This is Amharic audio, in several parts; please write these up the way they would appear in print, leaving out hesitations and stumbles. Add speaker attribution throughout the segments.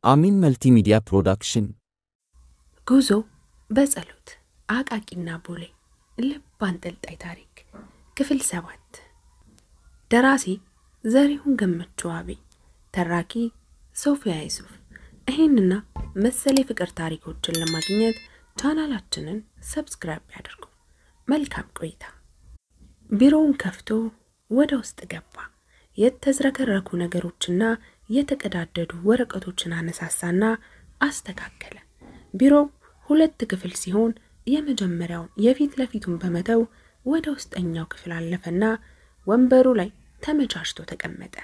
Speaker 1: አሚን መልቲሚዲያ ፕሮዳክሽን
Speaker 2: ጉዞ በጸሎት አቃቂና ቦሌ ልብ አንጠልጣይ ታሪክ ክፍል 7 ደራሲ ዘሪሁን ገመቹ አቤ ተራኪ ሶፊያ ዩሱፍ ይሄንና መሰለ ፍቅር ታሪኮችን ለማግኘት ቻናላችንን ሰብስክራይብ ያድርጉ መልካም ቆይታ ቢሮውን ከፍቶ ወደ ውስጥ ገባ የተዝረከረኩ ነገሮችና የተቀዳደዱ ወረቀቶችን አነሳሳና አስተካከለ ቢሮው ሁለት ክፍል ሲሆን የመጀመሪያው የፊት ለፊቱን በመተው ወደ ውስጠኛው ክፍል አለፈና ወንበሩ ላይ ተመቻችቶ ተቀመጠ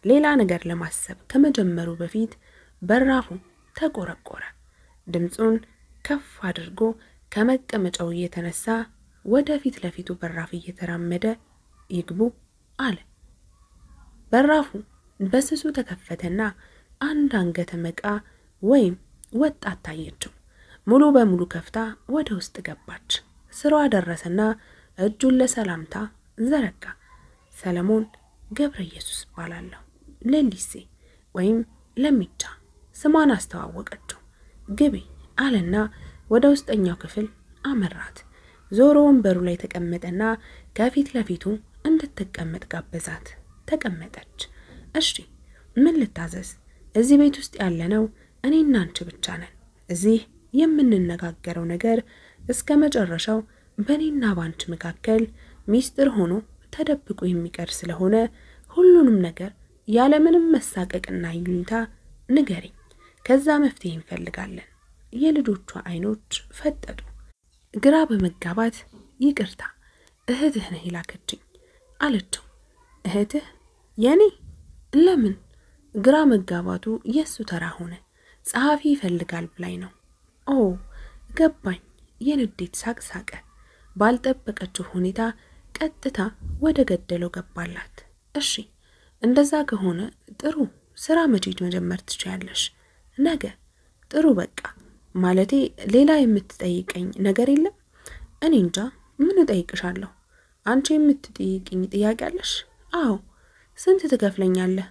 Speaker 2: ሌላ ነገር ለማሰብ ከመጀመሩ በፊት በራፉ ተቆረቆረ ድምጹን ከፍ አድርጎ ከመቀመጫው እየተነሳ ወደ ፊት ለፊቱ በራፍ እየተራመደ ይግቡ አለ በራፉ በስሱ ተከፈተና አንድ አንገተ መቃ ወይም ወጣት ታየችው ሙሉ በሙሉ ከፍታ ወደ ውስጥ ገባች ስራው ደረሰና እጁን ለሰላምታ ዘረጋ ሰለሞን ገብረ ኢየሱስ ባላለው ለሊሴ ወይም ለሚቻ ስማን አስተዋወቀችው ግቢ አለና ወደ ውስጠኛው ክፍል አመራት ዞሮ ወንበሩ ላይ ተቀመጠና ከፊት ለፊቱ እንድትቀመጥ ጋበዛት ተቀመጠች እሺ ምን ልታዘዝ እዚህ ቤት ውስጥ ያለነው እኔና አንቺ ብቻ ነን እዚህ የምንነጋገረው ነገር እስከ መጨረሻው በኔና ባንቺ መካከል ሚስጥር ሆኖ ተደብቆ የሚቀር ስለሆነ ሁሉንም ነገር ያለ ምንም መሳቀቅና ይሉኝታ ንገሪኝ ከዛ መፍትሄ እንፈልጋለን የልጆቿ አይኖች ፈጠጡ ግራ በመጋባት ይቅርታ እህትህ ነህ ይላከችኝ አለችው እህትህ የኔ ለምን ግራ መጋባቱ የሱ ተራ ሆነ ጻፊ ይፈልጋል ብላይ ነው ኦ ገባኝ የንዴት ሳቅሳቀ ባልጠበቀችው ሁኔታ ቀጥታ ወደ ገደለው ገባላት እሺ እንደዛ ከሆነ ጥሩ ስራ መቼት መጀመር ትችያለሽ ነገ ጥሩ በቃ ማለቴ ሌላ የምትጠይቀኝ ነገር የለም እኔ እንጃ ምን እጠይቅሻለሁ አንቺ የምትጠይቅኝ ጥያቄ አለሽ አዎ ስንት ትከፍለኛለህ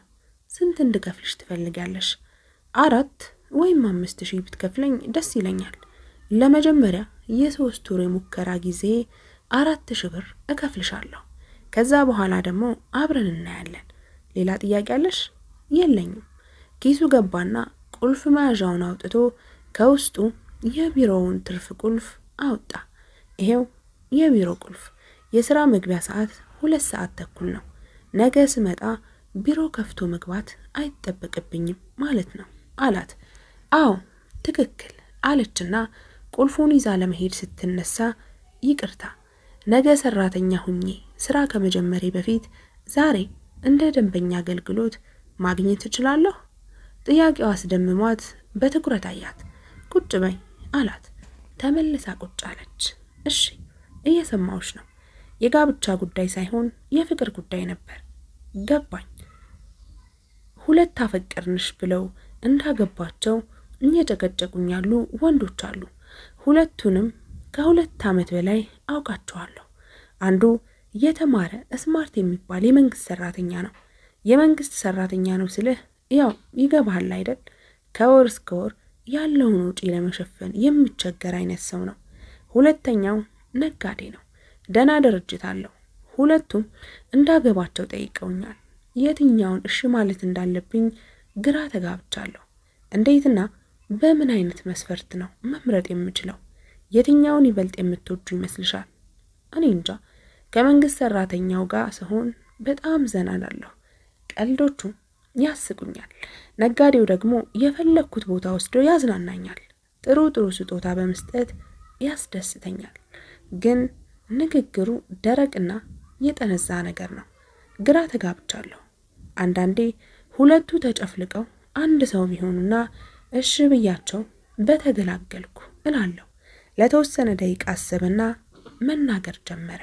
Speaker 2: ስንት እንድከፍልሽ ትፈልጋለሽ 4 ወይም 5000 ብትከፍለኝ ደስ ይለኛል ለመጀመሪያ የ3 ወር ሙከራ ጊዜ 4000 ብር እከፍልሻለሁ ከዛ በኋላ ደግሞ አብረን እናያለን ሌላ ጥያቄ አለሽ የለኝም ኪሱ ገባና ቁልፍ መያዣውን አውጥቶ ከውስጡ የቢሮውን ትርፍ ቁልፍ አወጣ ይሄው የቢሮ ቁልፍ የሥራ መግቢያ ሰዓት 2 ሰዓት ተኩል ነው ነገ ስመጣ ቢሮ ከፍቶ መግባት አይተበቀብኝም ማለት ነው አላት አዎ ትክክል አለችና ቁልፉን ይዛ ለመሄድ ስትነሳ ይቅርታ ነገ ሰራተኛ ሁኚ ስራ ከመጀመሬ በፊት ዛሬ እንደ ደንበኛ አገልግሎት ማግኘት እችላለሁ ጥያቄው አስደምሟት በትኩረት አያት ቁጭ በይ አላት ተመልሳ ቁጭ አለች እሺ እየሰማውሽ ነው የጋብቻ ጉዳይ ሳይሆን የፍቅር ጉዳይ ነበር ገባኝ ሁለት አፈቀርንሽ ብለው እንዳገባቸው እየጨቀጨቁኛሉ ወንዶች አሉ ሁለቱንም ከ2 አመት በላይ አውቃቸዋለሁ አንዱ የተማረ ስማርት የሚባል የመንግስት ሰራተኛ ነው የመንግስት ሰራተኛ ነው ስልህ ያው ይገባል አይደል ከወር እስከ ወር ያለውን ወጪ ለመሸፈን የሚቸገር አይነት ሰው ነው ሁለተኛው ነጋዴ ነው ደና ድርጅት አለው ሁለቱም እንዳገባቸው ጠይቀውኛል የትኛውን እሺ ማለት እንዳለብኝ ግራ ተጋብቻለሁ እንዴትና በምን አይነት መስፈርት ነው መምረጥ የምችለው የትኛውን ይበልጥ የምትወጁ ይመስልሻል እኔ እንጃ ከመንግስት ሰራተኛው ጋር ሲሆን በጣም ዘናላለሁ ቀልዶቹ ያስቁኛል ነጋዴው ደግሞ የፈለኩት ቦታ ወስዶ ያዝናናኛል ጥሩ ስጦታ በመስጠት ያስደስተኛል ግን ንግግሩ ደረቅና የጠነዛ ነገር ነው ግራ ተጋብቻለሁ አንዳንዴ ሁለቱ ተጨፍልቀው አንድ ሰው ቢሆኑና እሺ ብያቸው በተገላገልኩ እላለሁ ለተወሰነ ደቂቃ አሰበና መናገር ጀመረ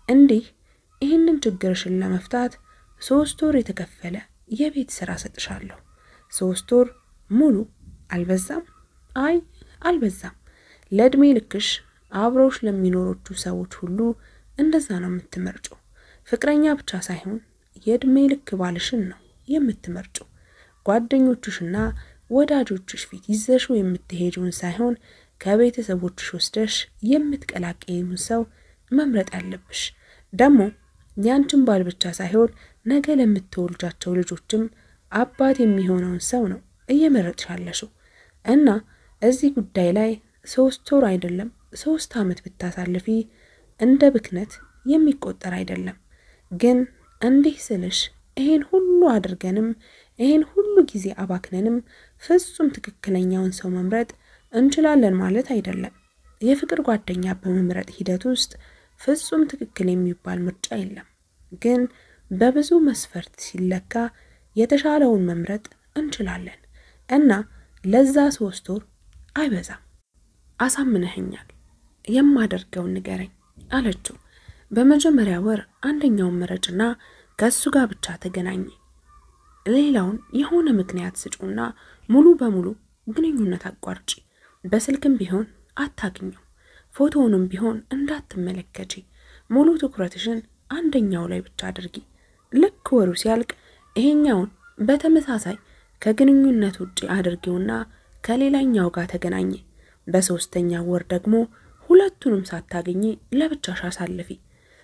Speaker 2: እንዲህ ይህንን ችግርሽን ለመፍታት 3 ወር የተከፈለ የቤት ስራ ሰጥሻለሁ 3 ወር ሙሉ አልበዛም አይ አልበዛም ለድሜ ልክሽ አብሮሽ ለሚኖሩት ሰዎች ሁሉ እንደዛ ነው የምትመርጪው ፍቅረኛ ብቻ ሳይሆን የድሜ ልክ ባልሽን ነው የምትመርጪው ጓደኞችሽና ወዳጆችሽ ፊት ይዘሽው የምትሄጂውን ሳይሆን ከቤተሰቦችሽ ወስደሽ የምትቀላቀይውን ሰው መምረጥ ያለብሽ። ደግሞ ያንቺን ባል ብቻ ሳይሆን ነገ ለምትወልጃቸው ልጆችም አባት የሚሆነውን ሰው ነው እየመረጥሽ ያለሽው። እና እዚህ ጉዳይ ላይ 3 ወር አይደለም 3 ዓመት ብታሳልፊ እንደ ብክነት የሚቆጠር አይደለም። ግን እንዲህ ስልሽ ይሄን ሁሉ አድርገንም ይሄን ሁሉ ጊዜ አባክነንም ፍጹም ትክክለኛውን ሰው መምረጥ እንችላለን ማለት አይደለም። የፍቅር ጓደኛ በመምረጥ ሂደት ውስጥ ፍጹም ትክክል የሚባል ምርጫ የለም። ግን በብዙ መስፈርት ሲለካ የተሻለውን መምረጥ እንችላለን። እና ለዛ 3 ወር አይበዛም። አሳምነኸኛል፣ የማደርገውን ንገረኝ አለችው። በመጀመሪያ ወር አንደኛውን መረጭና ከሱ ጋር ብቻ ተገናኝ። ሌላውን የሆነ ምክንያት ስጪውና ሙሉ በሙሉ ግንኙነት አቋርጪ። በስልክም ቢሆን አታግኙ። ፎቶውንም ቢሆን እንዳትመለከቺ። ሙሉ ትኩረትሽን አንደኛው ላይ ብቻ አድርጊ። ልክ ወሩ ሲያልቅ ይሄኛውን በተመሳሳይ ከግንኙነት ውጪ አድርጊውና ከሌላኛው ጋር ተገናኝ። በ3ኛው ወር ደግሞ ሁለቱንም ሳታገኚ ለብቻሽ አሳልፊ።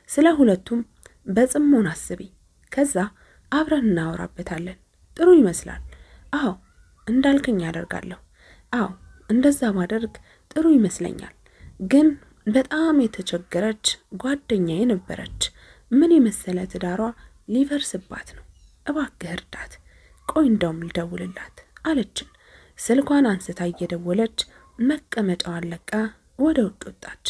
Speaker 2: ስለ ሁለቱም በጽሞና አስቢ። ከዛ አብረን እናወራበታለን። ጥሩ ይመስላል? አዎ እንዳልከኝ አደርጋለሁ። አዎ እንደዛ ማድረግ ጥሩ ይመስለኛል። ግን በጣም የተቸገረች ጓደኛዬ ነበረች። ምን የመሰለ ትዳሯ ሊፈርስባት ነው። እባክህ እርዳት። ቆይ እንደውም ልደውልላት አለችን። ስልኳን አንስታ እየደወለች መቀመጫዋን ለቃ ወደ ውጭ ወጣች።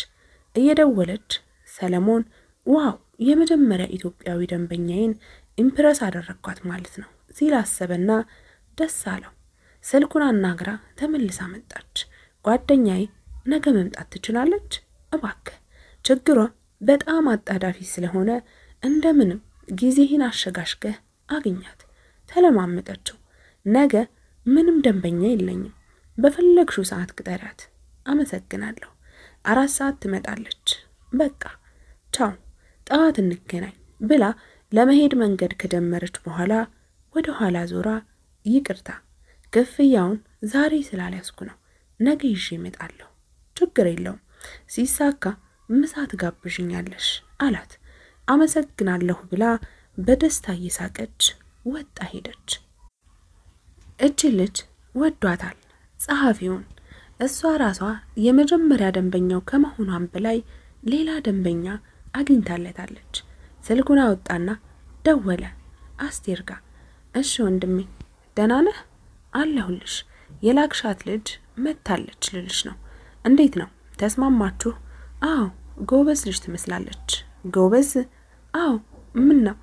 Speaker 2: እየደወለች ሰለሞን ዋው የመጀመሪያ ኢትዮጵያዊ ደንበኛዬን ኢምፕረስ አደረኳት ማለት ነው ሲል አሰበና ደስ አለው። ስልኩን አናግራ ተመልሳ መጣች። ጓደኛዬ ነገ መምጣት ትችላለች? እባክህ ችግሯ በጣም አጣዳፊ ስለሆነ እንደምንም ጊዜህን አሸጋሽገህ አግኛት። ተለማመጠችው። ነገ ምንም ደንበኛ የለኝም፣ በፈለግሽው ሰዓት ቅጠሪያት። አመሰግናለሁ። 4 ሰዓት ትመጣለች። በቃ ቻው፣ ጠዋት እንገናኝ ብላ ለመሄድ መንገድ ከጀመረች በኋላ ወደ ኋላ ዞራ ይቅርታ ክፍያውን ዛሬ ስላልያዝኩ ነው፣ ነገ ይዤ እመጣለሁ። ችግር የለውም፣ ሲሳካ ምሳ ትጋብዥኛለሽ አላት። አመሰግናለሁ ብላ በደስታ እየሳቀች ወጣ ሄደች። እቺ ልጅ ወዷታል ጸሐፊውን። እሷ ራሷ የመጀመሪያ ደንበኛው ከመሆኗም በላይ ሌላ ደንበኛ አግኝታለታለች። ስልኩን አወጣና ደወለ አስቴር ጋር። እሺ ወንድሜ ደህና ነህ? አለሁልሽ። የላክሻት ልጅ መታለች ልልሽ ነው። እንዴት ነው ተስማማችሁ? አዎ ጎበዝ ልጅ ትመስላለች። ጎበዝ? አዎ ምን ነው?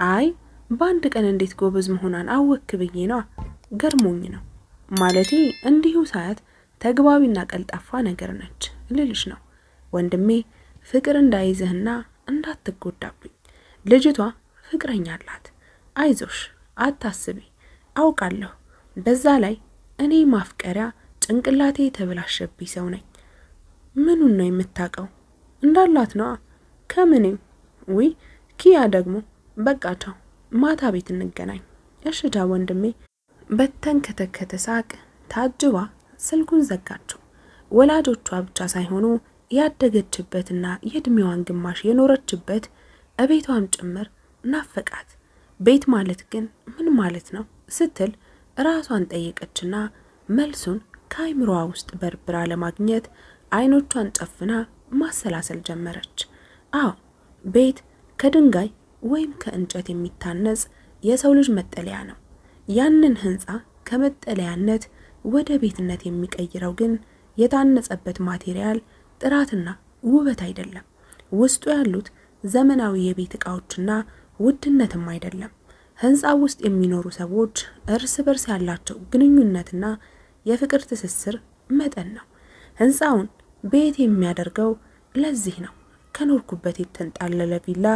Speaker 2: አይ በአንድ ቀን እንዴት ጎበዝ መሆኗን አወክ ብዬ ነው። ገርሞኝ ነው። ማለቴ እንዲሁ ሳያት ተግባቢና ቀልጣፋ ነገር ነች ልልሽ ነው። ወንድሜ ፍቅር እንዳይዘህና እንዳትጎዳብኝ። ልጅቷ ፍቅረኛ አላት። አይዞሽ አታስቢ፣ አውቃለሁ። በዛ ላይ እኔ ማፍቀሪያ ጭንቅላቴ ተበላሸብኝ ሰው ነኝ። ምኑን ነው የምታቀው? እንዳላት ነው። ከምንም ወይ ኪያ ደግሞ በቃቸው። ማታ ቤት እንገናኝ። እሽዳ ወንድሜ። በተንከተከተ ሳቅ ታጅባ ስልኩን ዘጋቸው። ወላጆቿ ብቻ ሳይሆኑ ያደገችበትና የእድሜዋን ግማሽ የኖረችበት እቤቷም ጭምር ናፈቃት። ቤት ማለት ግን ምን ማለት ነው ስትል ራሷን ጠየቀችና መልሱን ከአይምሮዋ ውስጥ በርብራ ለማግኘት አይኖቿን ጨፍና ማሰላሰል ጀመረች። አዎ ቤት ከድንጋይ ወይም ከእንጨት የሚታነጽ የሰው ልጅ መጠለያ ነው። ያንን ህንጻ ከመጠለያነት ወደ ቤትነት የሚቀይረው ግን የታነጸበት ማቴሪያል ጥራትና ውበት አይደለም። ውስጡ ያሉት ዘመናዊ የቤት ዕቃዎችና ውድነትም አይደለም። ህንጻው ውስጥ የሚኖሩ ሰዎች እርስ በርስ ያላቸው ግንኙነትና የፍቅር ትስስር መጠን ነው። ህንጻውን ቤት የሚያደርገው ለዚህ ነው። ከኖርኩበት የተንጣለለ ቪላ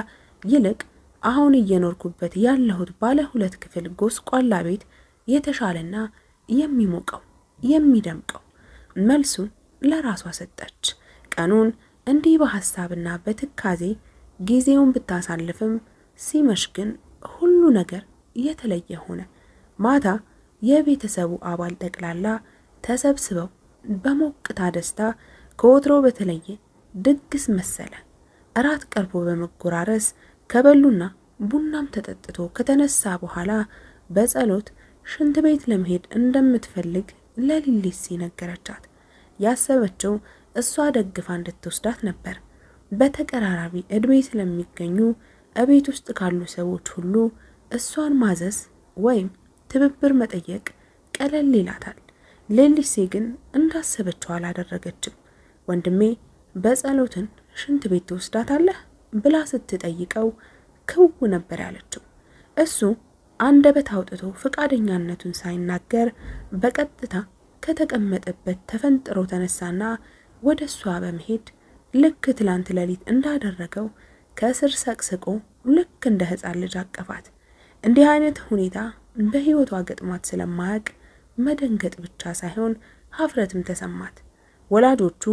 Speaker 2: ይልቅ አሁን እየኖርኩበት ያለሁት ባለ 2 ክፍል ጎስቋላ ቤት የተሻለና የሚሞቀው የሚደምቀው። መልሱን ለራሷ ሰጠች። ቀኑን እንዲህ በሐሳብና በትካዜ ጊዜውን ብታሳልፍም ሲመሽ ግን ሁሉ ነገር የተለየ ሆነ። ማታ የቤተሰቡ አባል ጠቅላላ ተሰብስበው በሞቅታ ደስታ ከወትሮ በተለየ ድግስ መሰለ። እራት ቀርቦ በመጎራረስ ከበሉና ቡናም ተጠጥቶ ከተነሳ በኋላ በጸሎት ሽንት ቤት ለመሄድ እንደምትፈልግ ለሊሊሲ ነገረቻት። ያሰበችው እሷ ደግፋ እንድትወስዳት ነበር። በተቀራራቢ እድሜ ስለሚገኙ እቤት ውስጥ ካሉ ሰዎች ሁሉ እሷን ማዘዝ ወይም ትብብር መጠየቅ ቀለል ይላታል። ሌሊሴ ግን እንዳሰበችው አላደረገችም። ወንድሜ በጸሎትን ሽንት ቤት ትወስዳታለህ ብላ ስትጠይቀው ክው ነበር ያለችው። እሱ አንደበት አውጥቶ ፍቃደኛነቱን ሳይናገር በቀጥታ ከተቀመጠበት ተፈንጥሮ ተነሳና ወደሷ በመሄድ ልክ ትላንት ሌሊት እንዳደረገው ከስር ሰቅስቆ ልክ እንደ ሕፃን ልጅ አቀፋት። እንዲህ አይነት ሁኔታ በህይወቷ ገጥሟት ስለማያውቅ መደንገጥ ብቻ ሳይሆን ሀፍረትም ተሰማት። ወላጆቹ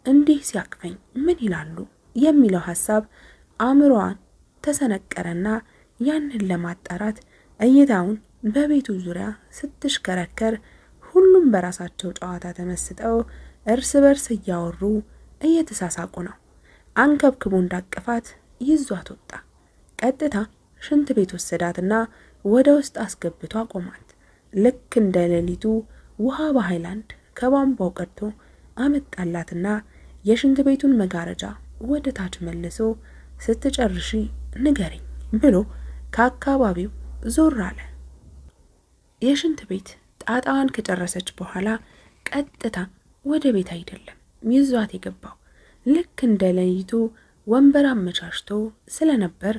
Speaker 2: እንዲህ ሲያቅፈኝ ምን ይላሉ የሚለው ሐሳብ አእምሮዋን ተሰነቀረና ያንን ለማጣራት እይታውን በቤቱ ዙሪያ ስትሽከረከር ሁሉም በራሳቸው ጨዋታ ተመስጠው እርስ በርስ እያወሩ እየተሳሳቁ ነው። አንከብክቦ እንዳቀፋት ይዟት ወጣ። ቀጥታ ሽንት ቤት ወሰዳትና ወደ ውስጥ አስገብቶ አቆማት። ልክ እንደ ሌሊቱ ውሃ በሃይላንድ ከባምባው ቀድቶ አመጣላትና የሽንት ቤቱን መጋረጃ ወደ ታች መልሶ ስትጨርሺ ንገሪኝ ብሎ ከአካባቢው ዞር አለ። የሽንት ቤት ጣጣዋን ከጨረሰች በኋላ ቀጥታ ወደ ቤት አይደለም ይዟት የገባው። ልክ እንደ ሌሊቱ ወንበር አመቻችቶ ስለነበር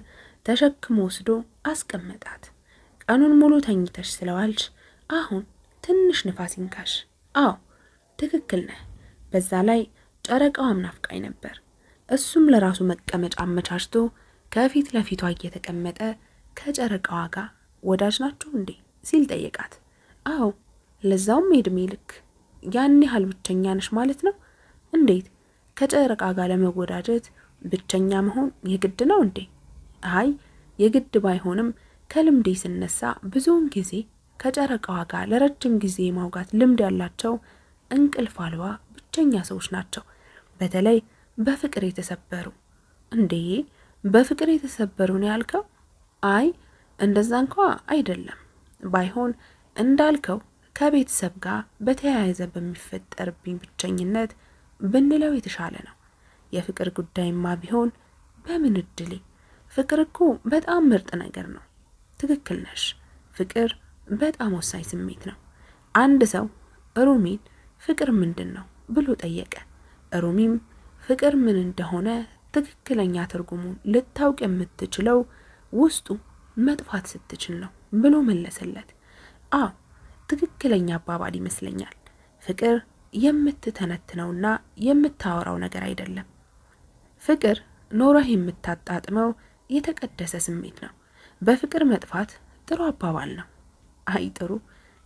Speaker 2: ተሸክሞ ወስዶ አስቀመጣት። ቀኑን ሙሉ ተኝተሽ ስለዋልሽ አሁን ትንሽ ንፋስ ይንካሽ። አዎ ትክክል ነህ። በዛ ላይ ጨረቃዋም ናፍቃኝ ነበር። እሱም ለራሱ መቀመጫ አመቻችቶ ከፊት ለፊቷ እየተቀመጠ ከጨረቃዋ ጋር ወዳጅ ናችሁ እንዴ ሲል ጠየቃት። አዎ ለዛውም እድሜ ልክ። ያን ያህል ብቸኛ ነሽ ማለት ነው? እንዴት ከጨረቃ ጋር ለመወዳጀት ብቸኛ መሆን የግድ ነው እንዴ? አይ የግድ ባይሆንም ከልምዴ ስነሳ ብዙውን ጊዜ ከጨረቃዋ ጋር ለረጅም ጊዜ ማውጋት ልምድ ያላቸው እንቅልፍ አልባ ብቸኛ ሰዎች ናቸው። በተለይ በፍቅር የተሰበሩ። እንዴ በፍቅር የተሰበሩ ነው ያልከው? አይ እንደዛ እንኳን አይደለም። ባይሆን እንዳልከው ከቤተሰብ ጋር በተያያዘ በሚፈጠርብኝ ብቸኝነት ብንለው የተሻለ ነው። የፍቅር ጉዳይማ ቢሆን በምን እድሌ። ፍቅር እኮ በጣም ምርጥ ነገር ነው። ትክክል ነሽ። ፍቅር በጣም ወሳኝ ስሜት ነው። አንድ ሰው ሩሚን ፍቅር ምንድነው ብሎ ጠየቀ። ሩሚም ፍቅር ምን እንደሆነ ትክክለኛ ትርጉሙን ልታውቅ የምትችለው ውስጡ መጥፋት ስትችል ነው ብሎ መለሰለት። አዎ ትክክለኛ አባባል ይመስለኛል። ፍቅር የምትተነትነውና የምታወራው ነገር አይደለም። ፍቅር ኖረህ የምታጣጥመው የተቀደሰ ስሜት ነው። በፍቅር መጥፋት ጥሩ አባባል ነው። አይ ጥሩ።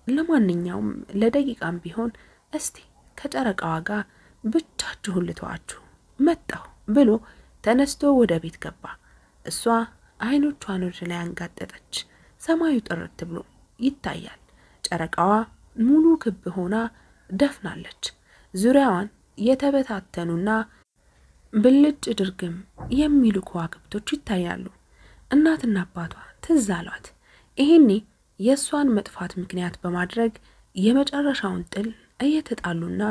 Speaker 2: ለማንኛውም ለደቂቃም ቢሆን እስቲ ከጨረቃዋ ጋር ብቻችሁን ልተዋችሁ መጣሁ ብሎ ተነስቶ ወደ ቤት ገባ። እሷ አይኖቿን ወደ ላይ አንጋጠጠች። ሰማዩ ጥርት ብሎ ይታያል። ጨረቃዋ ሙሉ ክብ ሆና ደፍናለች። ዙሪያዋን የተበታተኑና ብልጭ ድርግም የሚሉ ከዋክብቶች ይታያሉ። እናትና አባቷ ትዝ አሏት። ይሄኔ የሷን መጥፋት ምክንያት በማድረግ የመጨረሻውን ጥል እየተጣሉና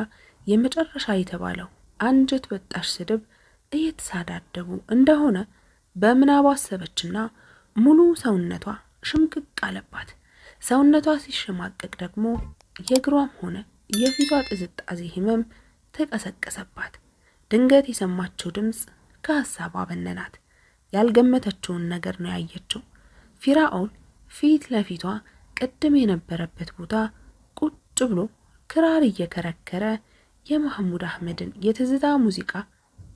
Speaker 2: የመጨረሻ የተባለው አንጀት በጣሽ ስድብ እየተሳዳደቡ እንደሆነ በምናቧ አሰበችና ሙሉ ሰውነቷ ሽምቅቅ አለባት። ሰውነቷ ሲሸማቀቅ ደግሞ የእግሯም ሆነ የፊቷ ጥዝጣዜ ህመም ተቀሰቀሰባት። ድንገት የሰማችው ድምጽ ከሐሳቧ በነናት። ያልገመተችውን ነገር ነው ያየችው። ፊራኦል ፊት ለፊቷ ቀድም የነበረበት ቦታ ቁጭ ብሎ ክራር እየከረከረ የመሐሙድ አህመድን የትዝታ ሙዚቃ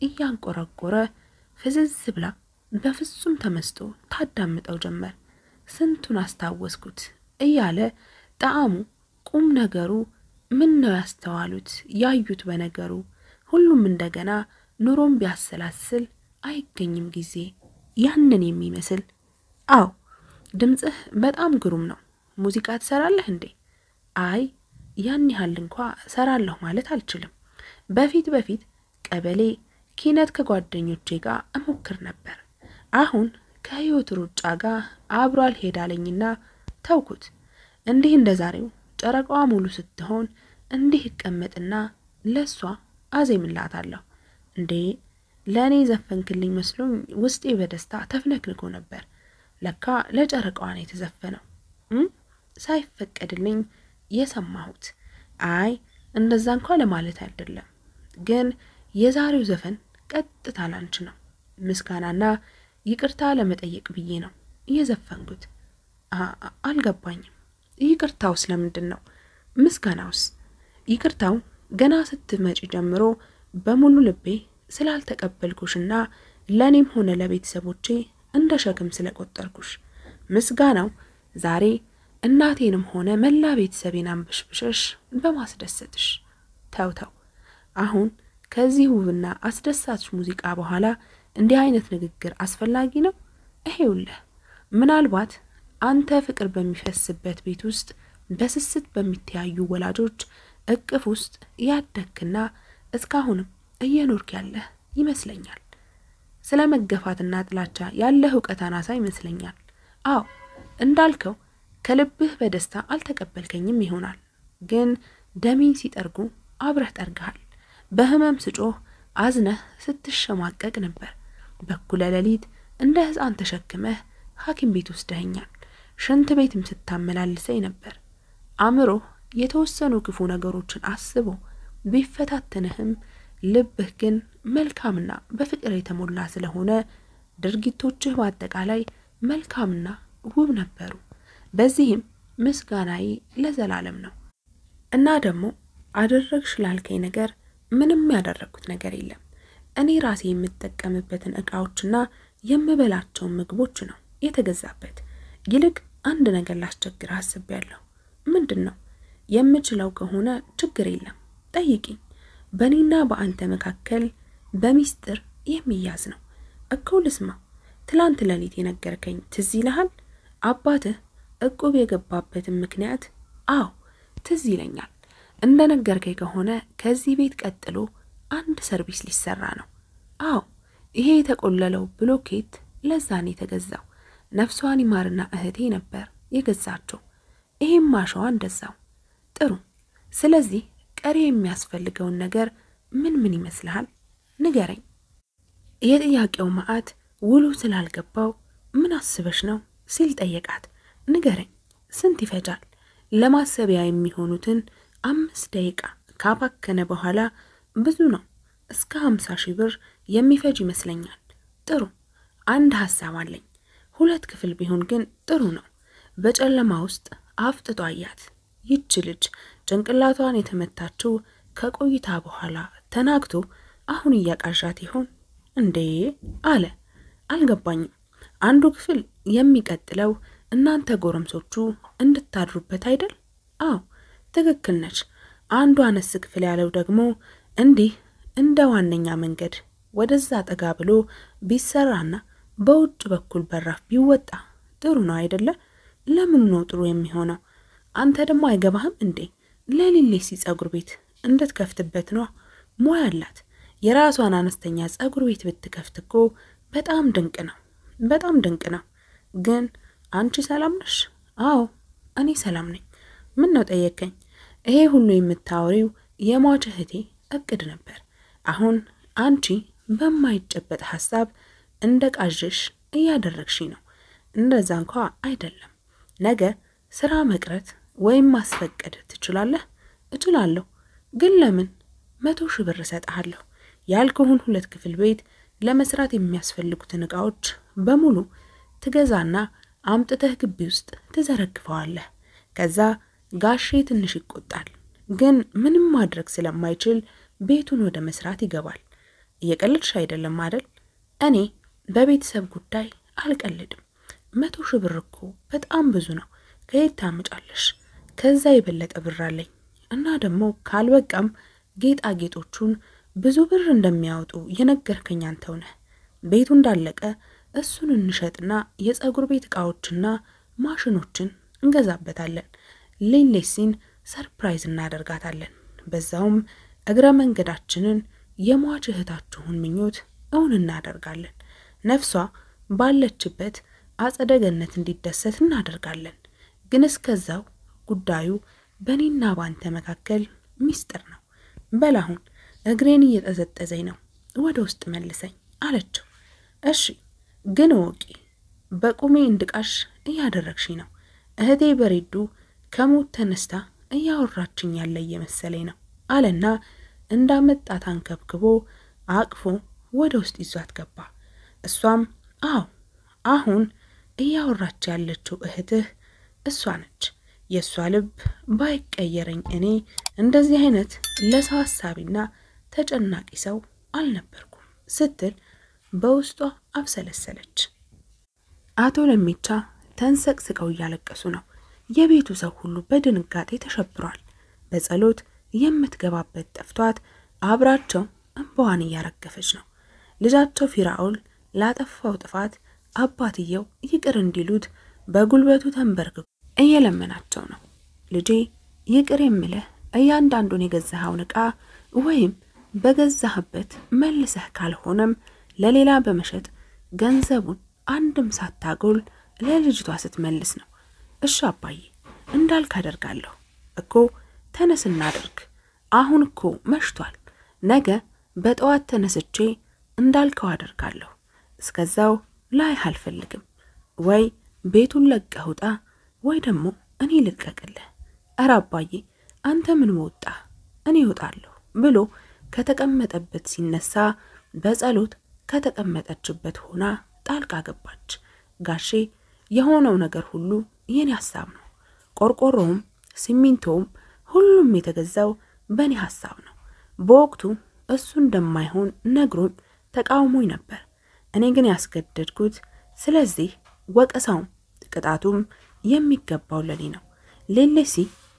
Speaker 2: እያንቆረቆረ ፍዝዝ ብላ በፍጹም ተመስጦ ታዳምጠው ጀመር። ስንቱን አስታወስኩት እያለ ጣዕሙ ቁም ነገሩ ምን ነው ያስተዋሉት ያዩት በነገሩ ሁሉም እንደገና ኑሮም ቢያሰላስል አይገኝም ጊዜ ያንን የሚመስል። አው ድምጽህ በጣም ግሩም ነው። ሙዚቃ ትሰራለህ እንዴ? አይ ያን ያህል እንኳን ሰራለሁ ማለት አልችልም። በፊት ቀበሌ ኪነት ከጓደኞቼ ጋር እሞክር ነበር። አሁን ከህይወት ሩጫ ጋር አብሮ አልሄዳለኝና ተውኩት። እንዲህ እንደዛሬው ጨረቃዋ ሙሉ ስትሆን እንዲህ እቀመጥና ለሷ አዜምላታለሁ። እንዴ ለኔ ዘፈንክልኝ መስሎኝ ውስጤ በደስታ ተፍነክንኮ ነበር። ለካ ለጨረቃዋ ነው የተዘፈነው። ሳይፈቀድልኝ የሰማሁት። አይ እንደዛ እንኳን ለማለት አይደለም፣ ግን የዛሬው ዘፈን ቀጥታ ላንቺ ነው። ምስጋናና ይቅርታ ለመጠየቅ ብዬ ነው የዘፈንኩት። አልገባኝም። ይቅርታው ስለምንድን ነው? ምስጋናውስ? ይቅርታው ገና ስትመጪ ጀምሮ በሙሉ ልቤ ስላልተቀበልኩሽና ለኔም ሆነ ለቤተሰቦቼ እንደ ሸክም ስለቆጠርኩሽ። ምስጋናው ዛሬ እናቴንም ሆነ መላ ቤተሰቤን አንበሽብሸሽ በማስደሰትሽ። ተው አሁን ከዚህ ውብና አስደሳች ሙዚቃ በኋላ እንዲህ አይነት ንግግር አስፈላጊ ነው? ይሄውልህ ምናልባት አንተ ፍቅር በሚፈስበት ቤት ውስጥ በስስት በሚተያዩ ወላጆች እቅፍ ውስጥ ያደግክና እስካሁንም እየኖርክ ያለህ ይመስለኛል። ስለመገፋትና ጥላቻ ያለህ ዕውቀት አናሳ ይመስለኛል። አዎ እንዳልከው ከልብህ በደስታ አልተቀበልከኝም ይሆናል፣ ግን ደሜን ሲጠርጉ አብረህ ጠርገሃል። በህመም ስጮህ አዝነህ ስትሸማቀቅ ነበር። በኩለ ሌሊት እንደ ሕፃን ተሸክመህ ሐኪም ቤት ወስደኸኛል። ሽንት ቤትም ስታመላልሰኝ ነበር። አእምሮ የተወሰኑ ክፉ ነገሮችን አስቦ ቢፈታተንህም ልብህ ግን መልካምና በፍቅር የተሞላ ስለሆነ ድርጊቶችህ በአጠቃላይ መልካምና ውብ ነበሩ። በዚህም ምስጋናዬ ለዘላለም ነው። እና ደግሞ አደረግሽ ላልከኝ ነገር ምንም ያደረኩት ነገር የለም። እኔ ራሴ የምጠቀምበትን ዕቃዎችና የምበላቸውን ምግቦች ነው የተገዛበት። ይልቅ አንድ ነገር ላስቸግር አስቤያለሁ። ምንድነው? የምችለው ከሆነ ችግር የለም ጠይቂኝ። በእኔና በአንተ መካከል በሚስጥር የሚያዝ ነው እኮ። ልስማ። ትላንት ሌሊት የነገርከኝ ትዝ ይልሃል? አባትህ እቁብ የገባበትን ምክንያት? አዎ ትዝ ይለኛል። እንደነገርከኝ ከሆነ ከዚህ ቤት ቀጥሎ አንድ ሰርቪስ ሊሰራ ነው። አዎ ይሄ የተቆለለው ብሎኬት ለዛኔ የተገዛው ነፍሷን ይማርና እህቴ ነበር የገዛቸው። ይሄም ማሻዋ እንደዛው። ጥሩ። ስለዚህ ቀሪ የሚያስፈልገውን ነገር ምን ይመስልሃል? ንገረኝ። የጥያቄው ማአት ውሉ ስላልገባው ምን አስበሽ ነው ሲል ጠየቃት። ንገረኝ፣ ስንት ይፈጃል? ለማሰቢያ የሚሆኑትን 5 ደቂቃ ካባከነ በኋላ ብዙ ነው፣ እስከ 50,000 ብር የሚፈጅ ይመስለኛል። ጥሩ። አንድ ሐሳብ አለኝ። 2 ክፍል ቢሆን ግን ጥሩ ነው። በጨለማ ውስጥ አፍጥጦ አያት። ይች ልጅ ጭንቅላቷን የተመታችው ከቆይታ በኋላ ተናግቶ አሁን እያቃዣት ይሆን እንዴ አለ። አልገባኝም። አንዱ ክፍል የሚቀጥለው እናንተ ጎረምሶቹ እንድታድሩበት አይደል? አዎ ትክክል ነች። አንዱ አነስ ክፍል ያለው ደግሞ እንዲህ እንደ ዋነኛ መንገድ ወደዛ ጠጋ ብሎ ቢሰራና በውጭ በኩል በራፍ ቢወጣ ጥሩ ነው አይደለ? ለምን ነው ጥሩ የሚሆነው? አንተ ደግሞ አይገባህም እንዴ? ለሊሌ ጸጉር ቤት እንድትከፍትበት ነው። ሞያ አላት። የራሷን አነስተኛ ጸጉር ቤት ብትከፍትኮ በጣም ድንቅ ነው፣ በጣም ድንቅ ነው። ግን አንቺ ሰላም ነሽ? አዎ እኔ ሰላም ነኝ። ምን ነው ጠየቀኝ? ይሄ ሁሉ የምታወሪው የሟች እህቴ እቅድ ነበር። አሁን አንቺ በማይጨበጥ ሐሳብ እንደ ቃዥሽ እያደረግሽ ነው። እንደዛ እንኳን አይደለም። ነገ ስራ መቅረት ወይም ማስፈቀድ ትችላለህ? እችላለሁ። ግን ለምን? 100,000 ብር እሰጥሃለሁ። ያልከውን 2 ክፍል ቤት ለመስራት የሚያስፈልጉትን ዕቃዎች በሙሉ ትገዛና አምጥተህ ግቢ ውስጥ ትዘረግፈዋለህ። ከዛ ጋሼ ትንሽ ይቆጣል፣ ግን ምንም ማድረግ ስለማይችል ቤቱን ወደ መስራት ይገባል። እየቀለድሽ አይደለም አይደል? እኔ በቤተሰብ ጉዳይ አልቀልድም። 100,000 ብር እኮ በጣም ብዙ ነው። ከየት ታመጫለሽ? ከዛ የበለጠ ብር አለኝ። እና ደግሞ ካልበቃም ጌጣጌጦቹን ብዙ ብር እንደሚያወጡ የነገርከኝ አንተው ነህ። ቤቱ እንዳለቀ እሱን እንሸጥና የጸጉር ቤት ዕቃዎችና ማሽኖችን እንገዛበታለን። ሌሌሲን ሰርፕራይዝ እናደርጋታለን። በዛውም እግረ መንገዳችንን የሟች እህታችሁን ምኞት እውን እናደርጋለን። ነፍሷ ባለችበት አጸደ ገነት እንዲደሰት እናደርጋለን። ግን እስከዛው ጉዳዩ በኔና ባንተ መካከል ሚስጥር ነው። በላሁን እግሬን እየጠዘጠዘኝ ነው፣ ወደ ውስጥ መልሰኝ አለችው። እሺ ግን ወቂ በቁሜ እንድቃሽ እያደረግሽኝ ነው። እህቴ በሬዱ ከሞት ተነስታ እያወራችኝ ያለ እየመሰለኝ ነው አለና እንዳመጣት አንከብክቦ አቅፎ ወደ ውስጥ ይዟት ገባ። እሷም አዎ አሁን እያወራች ያለችው እህትህ እሷ ነች። የሷ ልብ ባይቀየረኝ እኔ እንደዚህ አይነት ለሰው ሐሳቢና ተጨናቂ ሰው አልነበርኩም ስትል በውስጧ አብሰለሰለች። አቶ ለሚቻ ተንሰቅስቀው እያለቀሱ ነው። የቤቱ ሰው ሁሉ በድንጋጤ ተሸብሯል። በጸሎት የምትገባበት ጠፍቷት አብራቸው እንባዋን እያረገፈች ነው። ልጃቸው ፊራኦል ላጠፋው ጥፋት አባትየው ይቅር እንዲሉት በጉልበቱ ተንበርክኮ እየለመናቸው ነው። ልጄ ይቅር የምልህ እያንዳንዱን የገዛኸውን ዕቃ ወይም በገዛህበት መልሰህ ካልሆነም ለሌላ በመሸጥ ገንዘቡን አንድም ሳታጎል ለልጅቷ ስትመልስ ነው። እሺ አባዬ እንዳልክ አደርጋለሁ እኮ ተነስ እናድርግ። አሁን እኮ መሽቷል። ነገ በጠዋት ተነስቼ እንዳልከው አደርጋለሁ። እስከዛው ላይ አልፈልግም። ወይ ቤቱን ለቀህ ውጣ ወይ ደግሞ እኔ ልቀቅልህ። ኧረ አባዬ አንተ ምን ወጣ እኔ እወጣለሁ ብሎ ከተቀመጠበት ሲነሳ በጸሎት ከተቀመጠችበት ሆና ጣልቃ ገባች። ጋሼ የሆነው ነገር ሁሉ የኔ ሐሳብ ነው። ቆርቆሮም ሲሚንቶም ሁሉም የተገዛው በኔ ሐሳብ ነው። በወቅቱ እሱ እንደማይሆን ነግሮኝ ተቃውሞኝ ነበር። እኔ ግን ያስገደድኩት። ስለዚህ ወቀሳውም ቅጣቱም የሚገባው ለኔ ነው። ሌሌሲ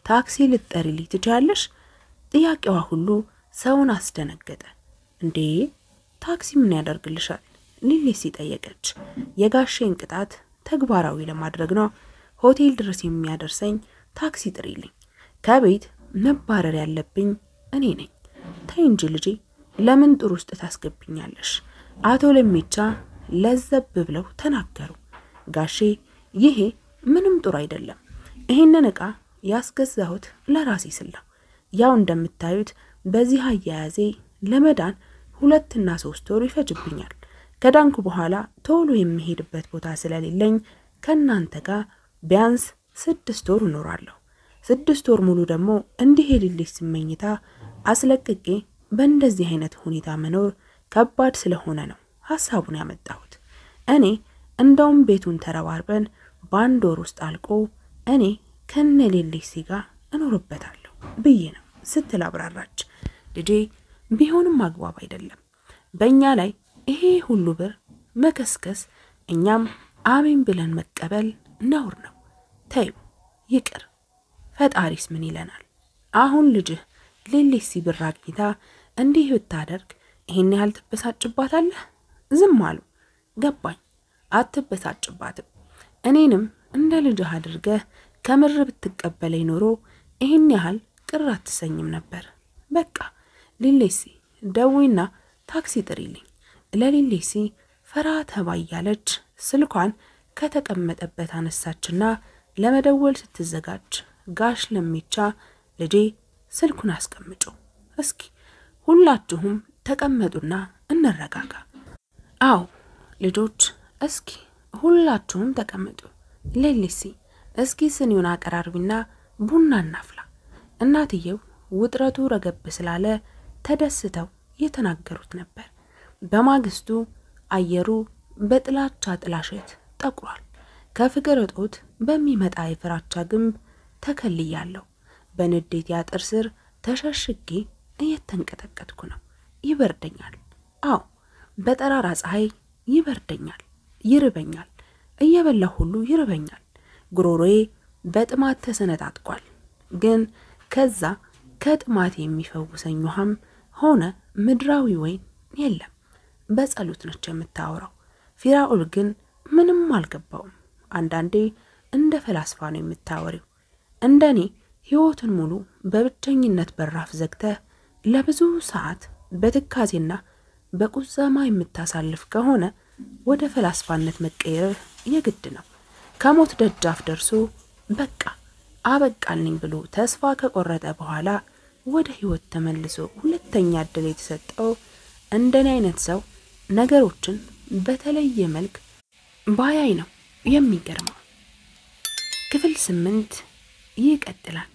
Speaker 2: ታክሲ ልትጠሪልኝ ትችያለሽ? ጥያቄዋ ሁሉ ሰውን አስደነገጠ። እንዴ ታክሲ ምን ያደርግልሻል? ሌሌሲ ጠየቀች። የጋሼን ቅጣት ተግባራዊ ለማድረግ ነው። ሆቴል ድረስ የሚያደርሰኝ ታክሲ ጥሪልኝ። ከቤት መባረር ያለብኝ እኔ ነኝ። ተይ እንጂ ልጄ ለምን ጥሩ ውስጥ ታስገብኛለሽ? አቶ ለሚቻ ለዘብ ብለው ተናገሩ። ጋሼ ይሄ ምንም ጥሩ አይደለም። ይሄንን ዕቃ ያስገዛሁት ለራሴ ስል ነው። ያው እንደምታዩት በዚህ አያያዜ ለመዳን 2 እና 3 ወር ይፈጅብኛል። ከዳንኩ በኋላ ቶሎ የሚሄድበት ቦታ ስለሌለኝ ከናንተ ጋር ቢያንስ 6 ወር እኖራለሁ። 6 ወር ሙሉ ደግሞ እንዲሄድልኝ ስመኝታ አስለቅቄ በእንደዚህ አይነት ሁኔታ መኖር ከባድ ስለሆነ ነው ሐሳቡን ያመጣሁት። እኔ እንደውም ቤቱን ተረባርበን በአንድ ወር ውስጥ አልቆ እኔ ከነሌሌሲ ጋር እኖርበታለሁ ብዬ ነው ስትል አብራራች። ልጄ ቢሆንም አግባብ አይደለም። በእኛ ላይ ይሄ ሁሉ ብር መከስከስ እኛም አሜን ብለን መቀበል ነውር ነው። ተይው ይቅር፣ ፈጣሪስ ምን ይለናል? አሁን ልጅህ ሌሌሲ ብር አግኝታ እንዲህ ብታደርግ ይሄን ያህል ትበሳጭባታለህ? ዝም አሉ። ገባኝ፣ አትበሳጭባትም። እኔንም እንደ ልጅህ አድርገህ ከምር ብትቀበለኝ ኖሮ ይሄን ያህል ቅር አትሰኝም ነበር። በቃ ሌሌሲ ደዊና ታክሲ ጥሪልኝ። ለሌሌሲ ፈራ ተባ ያለች ስልኳን ከተቀመጠበት አነሳችና ለመደወል ስትዘጋጅ ጋሽ ለሚቻ ልጄ ስልኩን አስቀምጩ፣ እስኪ ሁላችሁም ተቀመጡና እንረጋጋ። አው ልጆች እስኪ ሁላችሁም ተቀመጡ። ሌሌሲ እስኪ ስኒውን አቀራርቢና ቡና እናፍላ። እናትየው ውጥረቱ ረገብ ስላለ ተደስተው የተናገሩት ነበር። በማግስቱ አየሩ በጥላቻ ጥላሸት ጠቁሯል። ከፍቅር እጦት በሚመጣ የፍራቻ ግንብ ተከልያለሁ። በንዴት ያጥር ስር ተሸሽጌ እየተንቀጠቀጥኩ ነው። ይበርደኛል። አዎ በጠራራ ፀሐይ ይበርደኛል፣ ይርበኛል። እየበላሁ ሁሉ ይርበኛል። ጉሮሮዬ በጥማት ተሰነጣጥቋል። ግን ከዛ ከጥማት የሚፈውሰኝ ውሃም ሆነ ምድራዊ ወይን የለም። በጸሎት ነች የምታወራው። ፊራኦል ግን ምንም አልገባውም። አንዳንዴ እንደ ፈላስፋ ነው የምታወሪው። እንደኔ ሕይወትን ሙሉ በብቸኝነት በራፍ ዘግተህ ለብዙ ሰዓት በትካዜና በቁዘማ የምታሳልፍ ከሆነ ወደ ፈላስፋነት መቀየር የግድ ነው። ከሞት ደጃፍ ደርሶ በቃ አበቃልኝ ብሎ ተስፋ ከቆረጠ በኋላ ወደ ሕይወት ተመልሶ ሁለተኛ ዕድል የተሰጠው እንደኔ አይነት ሰው ነገሮችን በተለየ መልክ ባያይ ነው የሚገርመው። ክፍል 8 ይቀጥላል።